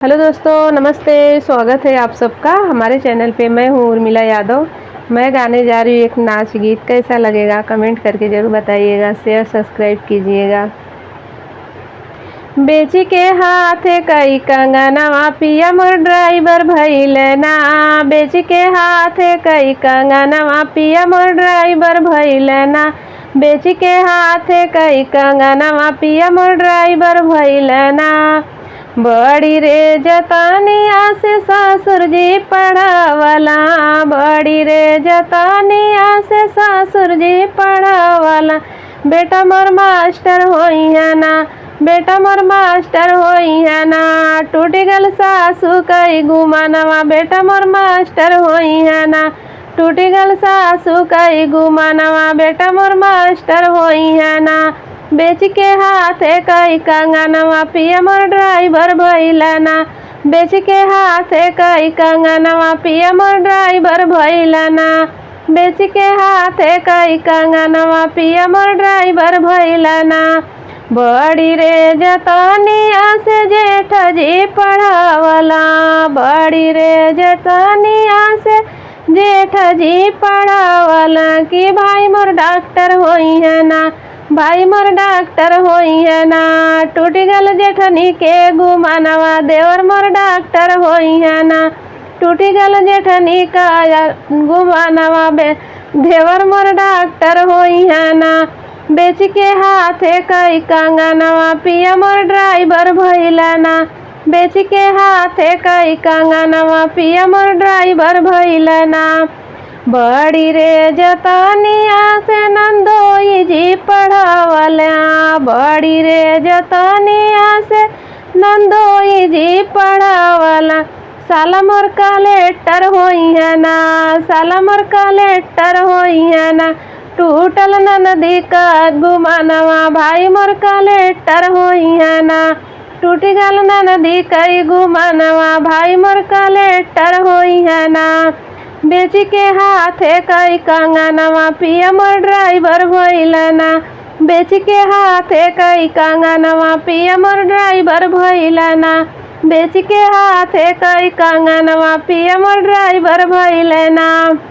Hello दोस्तों, नमस्ते। स्वागत है आप सबका हमारे चैनल पे। मैं हूँ उर्मिला यादव। मैं गाने जा रही हूँ एक नाच गीत। कैसा लगेगा कमेंट करके ज़रूर बताइएगा। शेयर सब्सक्राइब कीजिएगा। बेची के हाथ कई कंगनवा पिया मोर ड्राइवर भइले ना। बेची के हाथ कई कंगनवा पिया मोर ड्राइवर भइले ना। बेची के हाथ कई कंगनवा पिया मोर ड्राइवर भइले ना। बड़ी रे जतानिया से ससुर जी पढ़ावला। बड़ी रे जतानिया से ससुर जी पढ़ावला। बेटा मोर मास्टर होई है ना। बेटा मोर मास्टर होई है ना। टूट गल सासू कई गुमानवा। बेटा मोर मास्टर होई है ना। टूट गल सासू कई गुमानवा। बेटा मोर मास्टर होई है ना। बेच के हाथ कई कंगनवा पिया मोर ड्राइवर भइले ना। बेच के हाथ कई कंगनवा पिया मोर ड्राइवर भइले ना। बेच के हाथ कई कंगनवा पिया मोर ड्राइवर भइले ना। बड़ी रे जतानिया से जेठ जी पढ़ावला। बड़ी रे जतानिया से जेठ जी पढ़ावला कि भाई मोर डॉक्टर होई है ना। भाई मोर डॉक्टर होई है ना। टूट गल जेठनी के गुमानवा। देवर मोर डॉक्टर होई है ना। टूट गल जेठनी का गुमानवा। देवर मोर डॉक्टर होई है ना। बेच के हाथ कई कंगनवा पिया मोर ड्राइवर भइले ना। बेच के हाथ कई कंगनवा पिया मोर ड्राइवर भइले ना। बड़ी रे जतानिया से नंदोई जी पढ़ावला। बड़ी रे जतानिया से नंदोई जी पढ़ावला। साला मोर कलेक्टर होई है ना। साला मोर कलेक्टर होई है ना। टूटल नदी का गुमानवा। भाई मोर कलेक्टर होई है ना। टूट गल नदी कई गुमानवा। भाई मोर कलेक्टर होई है ना। बेच के हाथ कई कंगनवा पिया मोर ड्राइवर भइले ना। बेच के हाथ कई कंगनवा पिया मोर ड्राइवर भइले ना। बेच के हाथ कई कंगनवा पिया मोर ड्राइवर भइले ना।